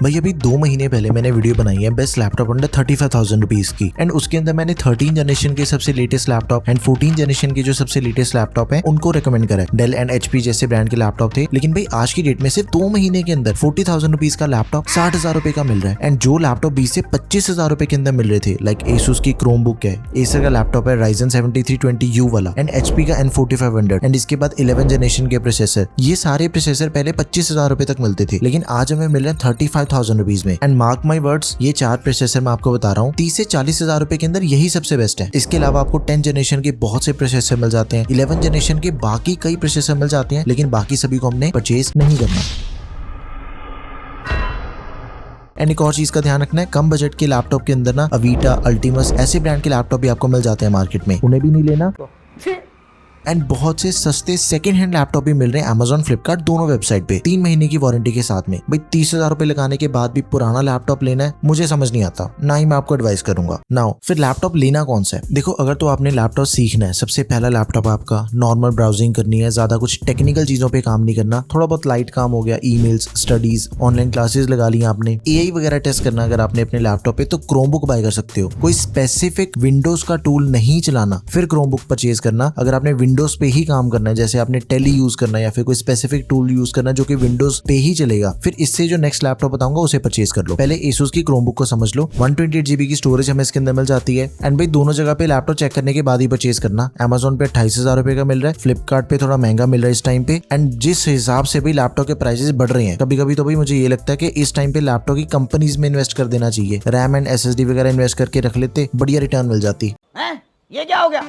भाई अभी 2 महीने पहले मैंने वीडियो बनाई है बेस्ट लैपटॉप अंडर 35,000 रुपीज की, एंड उसके अंदर मैंने 13 जनरेशन के सबसे लेटेस्ट लैपटॉप एंड 14 जनरेशन के जो सबसे लेटेस्ट लैपटॉप है उनको रिकमेंड करा है। डेल एंड एचपी जैसे ब्रांड के लैपटॉप थे, लेकिन भाई आज की डेट में सिर्फ 2 महीने के अंदर 40,000 रुपीज का लैपटॉप 60,000 रुपए का मिल रहा है, एंड जो लैपटॉप 20 से 25,000 रुपए के अंदर मिल रहे थे, लाइक एसूस की क्रोमबुक है, एसर का लैपटॉप है Ryzen 7320U वाला, एंड एचपी का N4500, एंड इसके बाद 11 जनरेशन के प्रोसेसर। ये सारे प्रोसेसर पहले 25,000 रुपए तक मिलते थे, लेकिन आज हमें मिल रहे हैं 35,000 रुपीज में। एंड मार्क माई वर्ड्स, ये 4 प्रोसेसर मैं आपको बता रहा हूँ 30 से 40,000 रुपए के अंदर यही सबसे बेस्ट है। इसके अलावा आपको 10 जनरेशन के बहुत से प्रोसेसर मिल जाते हैं, 11 जनरेशन के बाकी कई प्रोसेसर मिल जाते हैं, लेकिन बाकी सभी को हमने परचेज नहीं करना। एंड एक और चीज का ध्यान रखना है, कम बजट के लैपटॉप के अंदर ना अवीटा, अल्टीमस ऐसे ब्रांड के लैपटॉप भी आपको मिल जाते हैं मार्केट में, उन्हें भी नहीं लेना। एंड बहुत से सस्ते सेकंड हैंड लैपटॉप भी मिल रहे हैं Amazon, फ्लिपकार्ट दोनों वेबसाइट पे 3 महीने की वारंटी के साथ में। भाई 30,000 रुपए लगाने के बाद भी पुराना लैपटॉप लेना है, मुझे समझ नहीं आता, ना ही मैं आपको एडवाइस करूंगा। नाउ फिर लैपटॉप लेना कौन सा है? देखो, अगर तो आपने लैपटॉप सीखना है, सबसे पहला लैपटॉप आपका नॉर्मल ब्राउजिंग करनी है, ज्यादा कुछ टेक्निकल चीजों पे काम नहीं करना, थोड़ा बहुत लाइट काम हो गया, ईमेल्स, स्टडीज, ऑनलाइन क्लासेस लगा ली आपने, एआई वगैरह टेस्ट करना अगर आपने अपने लैपटॉप पे, तो क्रोमबुक बाय कर सकते हो। कोई स्पेसिफिक विंडोज का टूल नहीं चलाना, फिर क्रोमबुक परचेज करना। अगर आपने विंडोज पे ही काम करना है, जैसे आपने टेली यूज करना है या फिर कोई स्पेसिफिक टूल यूज करना है जो कि विंडोज पे ही चलेगा, फिर इससे जो नेक्स्ट लैपटॉप बताऊंगा उसे परचेज कर लो। पहले एसूस की क्रोमबुक को समझ लो, 128 GB की स्टोरेज हमें इसके अंदर मिल जाती है। एंड भाई दोनों जगह पे लैपटॉप चेक करने के बाद ही परचेज करना। Amazon पे 28,000 रुपए का मिल रहा है, फ्लिपकार्ट पे थोड़ा महंगा मिल रहा है इस टाइम पे। एंड जिस हिसाब से भी लैपटॉप के प्राइसेस बढ़ रहे हैं, कभी कभी तो भाई मुझे ये लगता है कि इस टाइम पे लैपटॉप की कंपनीज में इन्वेस्ट कर देना चाहिए, रैम एंड SSD वगैरह इन्वेस्ट करके रख लेते, बढ़िया रिटर्न मिल जाती। ये क्या हो गया?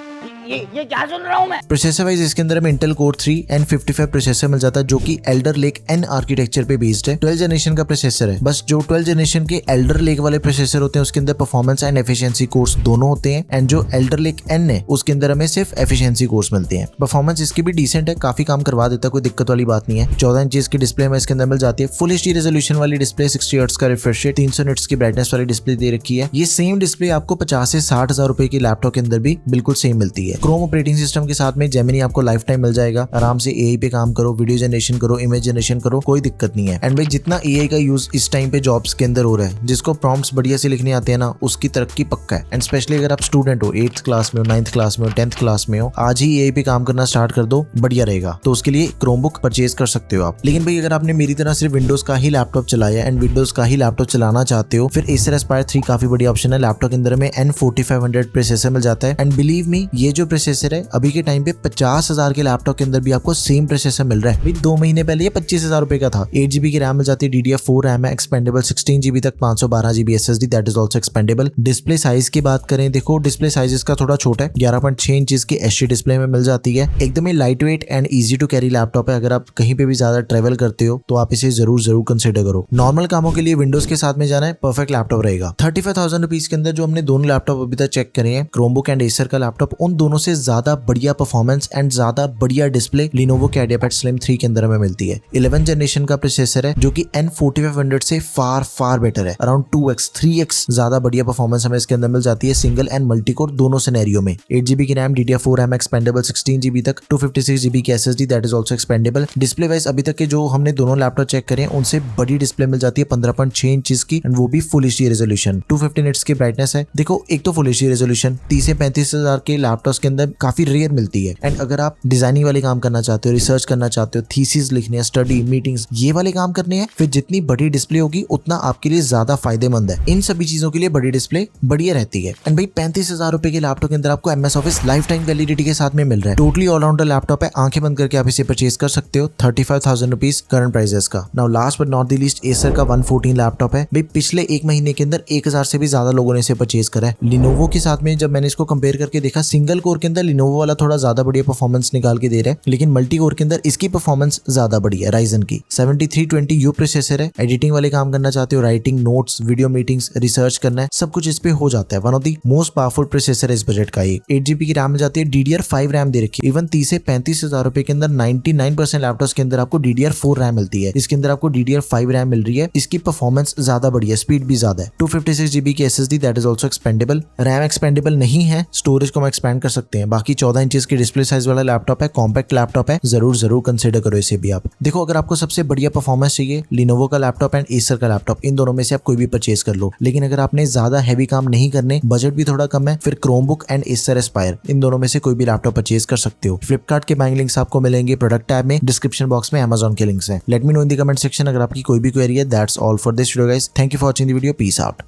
ये क्या सुन रहा हूँ मैं? प्रोसेसर वाइज इसके अंदर हमें Intel Core 3 N55 प्रोसेसर मिल जाता है, जो कि एल्डर लेक N आर्किटेक्चर पे बेस्ड है। 12 जनरेशन का प्रोसेसर है। बस जो 12 जनरेशन के एल्डर लेक वाले प्रोसेसर होते हैं उसके अंदर परफॉर्मेंस एंड एफिशिएंसी कोर्स दोनों होते हैं, एंड जो एल्डर लेक N है उसके अंदर हमें सिर्फ एफिशिएंसी कोर्स मिलते हैं। परफॉर्मेंस इसकी भी डिसेंट है, काफी काम करवा देता है, कोई दिक्कत वाली बात नहीं है। 14 इंच की डिस्प्ले में इसके अंदर मिल जाती है, फुल HD रेजोल्यूशन वाली डिस्प्ले, 60 हर्ट्ज का रिफ्रेश रेट, 300 निट्स की ब्राइटनेस वाली डिस्प्ले दे रखी है। ये सेम डिस्प्ले आपको 50 से 60,000 रुपए की लैपटॉप के अंदर भी बिल्कुल सेम मिलती है। क्रोम ऑपरेटिंग सिस्टम के साथ में जेमिनी आपको लाइफ टाइम मिल जाएगा, आराम से एआई पे काम करो, वीडियो जनरेशन करो, इमेज जनरेशन करो, कोई दिक्कत नहीं है। एंड भाई जितना एआई का यूज इस टाइम पे जॉब्स के अंदर हो रहा है, जिसको प्रॉम्प्ट्स बढ़िया से लिखने आते हैं ना, उसकी तरक्की पक्का है। एंड स्पेशली अगर आप स्टूडेंट हो, 8th क्लास में हो, 9th क्लास में हो, 10th क्लास में हो, आज ही एआई पे काम करना स्टार्ट कर दो, बढ़िया रहेगा। तो उसके लिए क्रोमबुक परचेज कर सकते हो आप। लेकिन भाई अगर आपने मेरी तरह सिर्फ विंडोज का ही लैपटॉप चलाया एंड विंडोज का ही लैपटॉप चलाना चाहते हो, फिर Acer Aspire 3 काफी बढ़िया ऑप्शन है। लैपटॉप के अंदर में N4500 प्रोसेसर मिल जाता है, एंड बिलीव मी ये जो प्रोसेसर है अभी के टाइम पे 50,000 के लैपटॉप के अंदर भी आपको सेम प्रोसेसर मिल रहा है। भाई 2 महीने पहले ये 25,000 रुपए का था। 8 GB की रैम मिल जाती है, DDR4 रैम है, एक्सपेंडेबल 16 GB तक, 512 GB SSD that is also expendable. Display size की बात करें, देखो डिस्प्ले साइज इसका थोड़ा छोटा है, 11.6 इंच की HD डिस्प्ले में मिल जाती है। एकदम ही light weight and easy to carry laptop है। अगर आप कहीं पे भी ज्यादा ट्रेवल करते हो तो आप इसे जरूर कंसिडर करो। नॉर्मल कामों के लिए विंडोज के साथ में जाना है, परफेक्ट लैपटॉप रहेगा। 35,000 रुपीज के अंदर जो हमने दोनों लैपटॉप अभी तक चेक करे हैं, क्रोमबुक एंड एसर का लैपटॉप, उन दोनों से ज्यादा बढ़िया परफॉर्मेंस एंड ज्यादा बढ़िया डिस्प्ले Lenovo के IdeaPad Slim 3 के अंदर हमें मिलती है। 11 जनरेशन का प्रोसेसर है, जो कि N4500 से फार बेटर है, अराउंड 2x 3x ज्यादा बढ़िया परफॉर्मेंस हमें इसके अंदर मिल जाती है, सिंगल एंड मल्टी कोर दोनों सिनेरियो में। 8 GB की RAM, DDR4 RAM expendable 16 GB तक, 256 GB की SSD that is also expendable. Display wise अभी तक के जो हमने दोनों लैपटॉप चेक करे हैं उनसे बड़ी डिस्प्ले मिल जाती है, 15.6 इंच की, एंड वो भी फुल HD रेजोल्यूशन, 250 निट्स की ब्राइटनेस है। देखो एक तो फुल HD रेजोल्यूशन 30 से 35,000 के लैपटॉप्स के अंदर काफी रेयर मिलती है। एंड अगर आप डिजाइनिंग वाले काम करना चाहते हो, रिसर्च करना चाहते हो, थीसिस लिखने हैं, स्टडी, मीटिंग्स, ये वाले काम करने हैं, फिर जितनी बड़ी डिस्प्ले होगी उतना आपके लिए ज्यादा फायदेमंद है। इन सभी चीजों के लिए बड़ी डिस्प्ले बढ़िया रहती है। एंड भाई 35,000 रुपए के लैपटॉप के अंदर आपको MS office life time validity के साथ में मिल रहा है। टोटली ऑलराउंडर लैपटॉप है, आंखें बंद करके आप इसे परचेज कर सकते हो। 35,000 रुपीज करंट प्राइसेस का। Now last but not the least, Acer का 114 लैपटॉप है। भाई पिछले 1 महीने के अंदर 1000 से भी ज्यादा लोगों ने इसे परचेज करा है। लिनोवो के साथ में जब मैंने इसको कंपेयर करके देखा, सिंगल कोर के अंदर लिनोवो वाला थोड़ा ज्यादा बढ़िया परफॉर्मेंस निकाल के दे रहा है, लेकिन मल्टी कोर के अंदर इसकी परफॉर्मेंस ज्यादा बढ़िया है। Ryzen की 7320U प्रोसेसर है। एडिटिंग वाले काम करना चाहते हो, writing, notes, video meetings, research करना है, सब कुछ इस पे हो जाता है। One of the most powerful processor इस बजट का। 8 GB की रैम मिल जाती है, DDR5 रैम दे रखी है। इवन 30 से 35,000 रुपए के अंदर 99% लैपटॉप्स के अंदर आपको DDR4 रैम मिलती है, इसके अंदर आपको DDR5 रैम मिल रही है। इसकी परफॉर्मेंस ज्यादा बढ़िया, स्पीड भी ज्यादा है। 256 GB की SSD that is also expendable. RAM expendable नहीं है, स्टोरेज को हम एक्सपेंड कर सकते हैं। बाकी 14 इंचेस की डिस्प्ले साइज वाला लैपटॉप है, कॉम्पैक्ट लैपटॉप है, जरूर कंसिडर करो इसे भी आप। देखो अगर आपको सबसे बढ़िया परफॉर्मेंस चाहिए, लिनोवो का लैपटॉप एंड एसर का लैपटॉप, इन दोनों में से आप कोई भी परचेज कर लो। लेकिन अगर आपने ज्यादा हैवी काम नहीं करने, बजट भी थोड़ा कम है, फिर क्रोमबुक एंड एसर एस्पायर, इन दोनों में से कोई भी लैपटॉप परचेज कर सकते हो। फ्लिपकार्ट के बाइंग लिंक्स आपको मिलेंगे प्रोडक्ट टैब में, डिस्क्रिप्शन बॉक्स में अमेजॉन के लिंक्स हैं। Let me know in the comment section अगर आपकी कोई भी क्वेरी है। That's all for this video guys, thank you for watching the video, peace out.